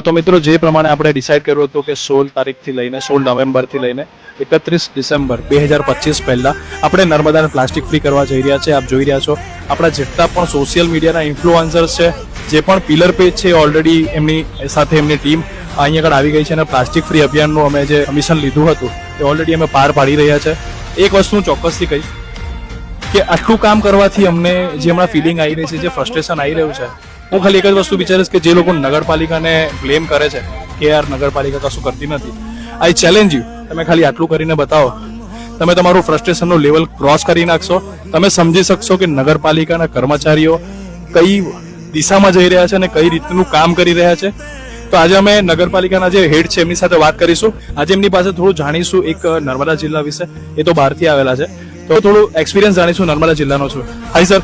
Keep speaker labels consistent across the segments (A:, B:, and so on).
A: તો મિત્રો જે પ્રમાણે આપણે ડિસાઇડ કર્યું હતું કે 16 તારીખથી લઈને 16 નવેમ્બરથી લઈને 31 ડિસેમ્બર 2025 પહેલા આપણે નર્મદાને પ્લાસ્ટિક ફ્રી કરવા જઈ રહ્યા છે. આપ જોઈ રહ્યા છો આપણા જેટલા પણ સોશિયલ મીડિયાના ઇન્ફ્લુઅન્સર્સ છે, જે પણ પિલર પેજ છે, ઓલરેડી એમની સાથે એમની ટીમ અહીંયા આગળ આવી ગઈ છે અને પ્લાસ્ટિક ફ્રી અભિયાનનું અમે જે મિશન લીધું હતું એ ઓલરેડી અમે પાર પાડી રહ્યા છે. એક વસ્તુ ચોક્કસથી કહીશ કે આટલું કામ કરવાથી અમને જે હમણાં ફિલિંગ આવી રહી છે, જે ફ્રસ્ટ્રેશન આવી રહ્યું છે, હું ખાલી એક જ વસ્તુ વિચારીશ કે જે લોકો નગરપાલિકાને બ્લેમ કરે છે કે યાર નગરપાલિકા કશું કરતી નથી, આઈ ચેલેન્જ યુ, તમે ખાલી આટલું કરીને બતાવો, તમે તમારું ફ્રસ્ટ્રેશનનું લેવલ ક્રોસ કરી નાખશો. તમે સમજી શકશો કે નગરપાલિકાના કર્મચારીઓ કઈ દિશામાં જઈ રહ્યા છે અને કઈ રીતનું કામ કરી રહ્યા છે. તો આજે અમે નગરપાલિકાના જે હેડ છે એમની સાથે વાત કરીશું. આજે એમની પાસે થોડું જાણીશું એક નર્મદા જિલ્લા વિશે. એ તો બહારથી આવેલા છે, तो थोड़ा एक्सपीरियंस जानीशू नर्मदा जिला छू. हाई सर,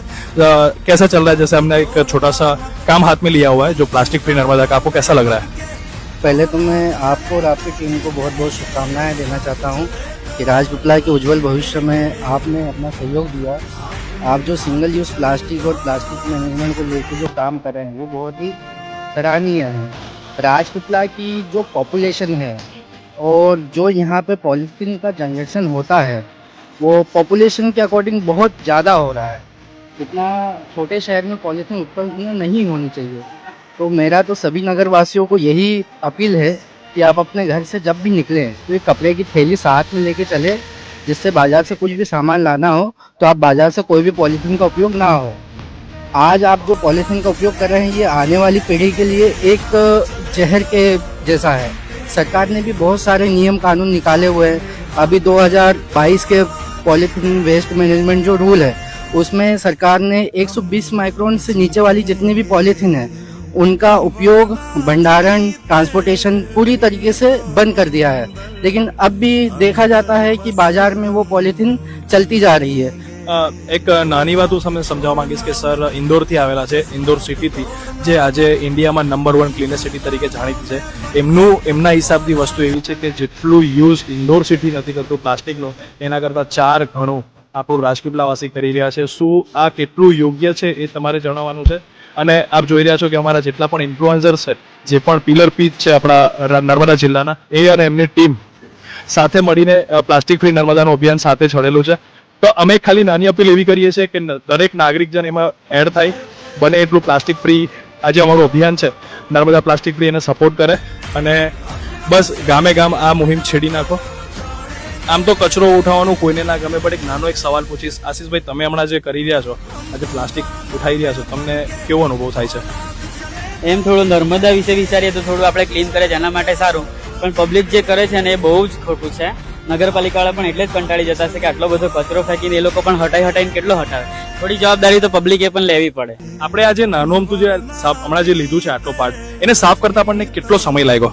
A: कैसा चल रहा है? जैसे हमने एक छोटा सा काम हाथ में लिया हुआ है जो प्लास्टिक फ्री नर्मदा का, आपको कैसा लग रहा है?
B: पहले तो मैं आपको और आपकी टीम को बहुत बहुत शुभकामनाएं देना चाहता हूं कि राजपीपला के उज्जवल भविष्य में आपने अपना सहयोग दिया. आप जो सिंगल यूज़ प्लास्टिक और प्लास्टिक मैनेजमेंट को लेकर जो काम कर रहे हैं वो बहुत ही सराहनीय है. राजपीपला की जो पॉपुलेशन है और जो यहाँ पे पॉलीथीन का जनरेशन होता है वो पॉपुलेशन के अकॉर्डिंग बहुत ज़्यादा हो रहा है. इतना छोटे शहर में पॉलीथीन उत्पन्न नहीं होनी चाहिए. तो मेरा तो सभी नगरवासियों को यही अपील है कि आप अपने घर से जब भी निकलें तो एक कपड़े की थैली साथ में लेके चले, जिससे बाज़ार से कुछ भी सामान लाना हो तो आप बाज़ार से कोई भी पॉलीथीन का उपयोग ना हो. आज आप जो पॉलीथीन का उपयोग कर रहे हैं ये आने वाली पीढ़ी के लिए एक जहर के जैसा है. सरकार ने भी बहुत सारे नियम कानून निकाले हुए हैं. अभी 2022 के पॉलीथीन वेस्ट मैनेजमेंट जो रूल है उसमें सरकार ने 120 माइक्रोन से नीचे वाली जितनी भी पॉलीथीन है उनका उपयोग, भंडारण, ट्रांसपोर्टेशन पूरी तरीके से बंद कर दिया है. लेकिन अब भी देखा जाता है कि बाजार में वो पॉलीथीन चलती जा रही है.
A: એક નાની વાત હું તમને સમજાવવા માંગીશ કે સર ઇન્દોરથી આવેલા છે, ઇન્દોર સિટીથી, જે આજે ઇન્ડિયામાં નંબર 1 ક્લીનેસ્ટ સિટી તરીકે જાણીતી છે. એમના હિસાબથી વસ્તુ એવી છે કે જેટલું યુઝ ઇન્દોર સિટી નથી કરતું પ્લાસ્ટિકનો એના કરતાં 4 ગણું આપણું રાજપીપળાવાસી કરી રહ્યા છે. શું આ કેટલું યોગ્ય છે એ તમારે જણાવવાનું છે. અને આપ જોઈ રહ્યા છો કે અમારા જેટલા પણ ઇન્ફ્લુઅન્સર છે, જે પણ પિલર પીચ છે આપણા નર્મદા જિલ્લાના, એ અને એમની ટીમ સાથે મળીને પ્લાસ્ટિક ફ્રી નર્મદાનું અભિયાન સાથે છોડેલું છે. તો અમે ખાલી નાની અપીલ એવી કરીએ છીએ કે દરેક નાગરિકજન એમાં એડ થાય, બને એટલું પ્લાસ્ટિક ફ્રી આજે અમારું અભિયાન છે નર્મદા પ્લાસ્ટિક ફ્રી, એને સપોર્ટ કરે અને બસ ગામે ગામ આ મુહિમ છેડી નાખો. આમ તો કચરો ઉઠાવવાનું કોઈને ના ગમે, પણ એક નાનો એક સવાલ પૂછીશ. આશીષભાઈ, તમે હમણાં જે કરી રહ્યા છો, આજે પ્લાસ્ટિક ઉઠાવી રહ્યા છો, તમને કેવો અનુભવ થાય છે?
C: એમ થોડું નર્મદા વિશે વિચારીએ તો થોડું આપણે ક્લીન કરે છે એના માટે સારું, પણ પબ્લિક જે કરે છે ને એ બહુ જ ખોટું છે. નગરપાલિકાવાળા પણ એટલે જ કંટાળી જતા છે કે આટલો બધો કચરો ફેંકીને એ લોકો પણ હટાઈને કેટલો હટાવે. થોડી જવાબદારી તો પબ્લિકે પણ લેવી પડે.
A: આપણે આજે નાનું અમતું જે હમણાં જે લીધું છે આટલો પાર્ટ, એને સાફ કરતા આપણને કેટલો સમય લાગ્યો?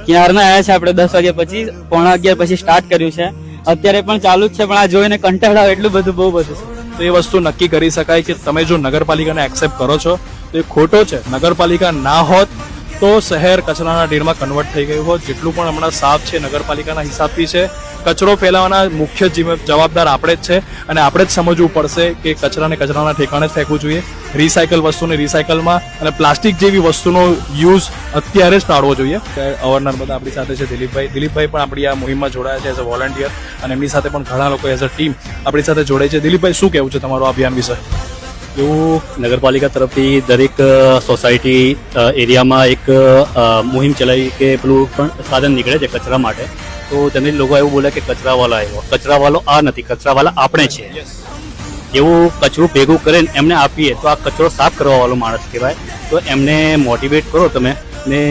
C: ક્યારના આવ્યા છે આપણે 10 વાગ્યા પછી, 11:15 પછી સ્ટાર્ટ કર્યું છે, અત્યારે પણ ચાલુ જ છે, પણ આ જોઈને કંટાળાવ એટલું બધું બહુ બધું છે.
A: તો એ વસ્તુ નક્કી કરી શકાય કે તમે જો નગરપાલિકાને એક્સેપ્ટ કરો છો તો એ ખોટો છે. નગરપાલિકા ના હોત તો શહેર કચરાના ઢેરમાં કન્વર્ટ થઈ ગયું હોત. જેટલું પણ હમણાં સાફ છે નગરપાલિકાના હિસાબથી છે. કચરો ફેલાવવાના મુખ્ય જવાબદાર આપણે જ છે અને આપણે જ સમજવું પડશે કે કચરાને કચરાના ઠેકાણે જ ફેંકવું જોઈએ, રિસાયકલ વસ્તુને રિસાયકલમાં, અને પ્લાસ્ટિક જેવી વસ્તુનો યુઝ અત્યારે જ ટાળવો જોઈએ. અવર નર્મદા આપણી સાથે છે દિલીપભાઈ પણ આપણી આ મુહિમમાં જોડાયા છે એઝ અ વોલન્ટિયર, અને એમની સાથે પણ ઘણા લોકો એઝ અ ટીમ આપણી સાથે જોડાય છે. દિલીપભાઈ, શું કહેવું છે તમારું અભિયાન વિશે?
D: એવું નગરપાલિકા તરફથી દરેક સોસાયટી એરિયામાં એક મુહિમ ચલાવી કે પેલું પણ સાધન નીકળે છે કચરા માટે. તો તેને લોકો એવું બોલે કે કચરાવાલા આવ્યો. કચરાવાલો આ નથી, કચરાવાલા આપણે છે. એવું કચરું ભેગું કરીને એમને આપીએ તો આ કચરો સાફ કરવાવાળો માણસ કહેવાય. તો એમને મોટિવેટ કરો તમે, ને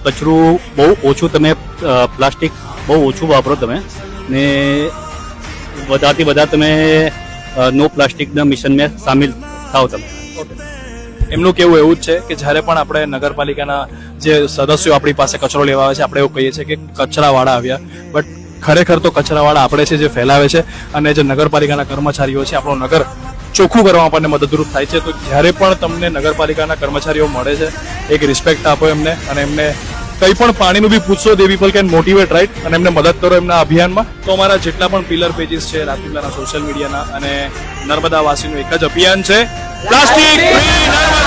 D: કચરું બહુ ઓછું, તમે પ્લાસ્ટિક બહુ ઓછું વાપરો તમે, ને વધારથી વધારે તમે નો પ્લાસ્ટિકના મિશનમાં સામેલ થાવ તમે.
A: એમનું કેવું એવું જ છે કે જ્યારે પણ આપણે નગરપાલિકાના જે સદસ્યો આપણી પાસે કચરો લેવા આવે છે, આપણે એવું કહીએ છીએ કે કચરાવાળા આવ્યા, બટ ખરેખર તો કચરાવાળા આપણે છે જે ફેલાવે છે. અને જે નગરપાલિકાના કર્મચારીઓ છે આપણું નગર ચોખ્ખું કરવામાં આપણને મદદરૂપ થાય છે. તો જ્યારે પણ તમને નગરપાલિકાના કર્મચારીઓ મળે છે, એક રિસ્પેક્ટ આપો એમને, અને એમને કંઈ પણ પાણીનું બી પૂછશો, દે પીપલ કેન મોટિવેટ, રાઈટ, અને એમને મદદ કરો એમના અભિયાનમાં. તો અમારા જેટલા પણ પિલર પેજીસ છે રાજપીપળાના સોશિયલ મીડિયાના અને નર્મદાવાસીનું એક જ અભિયાન છે, પ્લાસ્ટિક ફ્રી નર્મદા.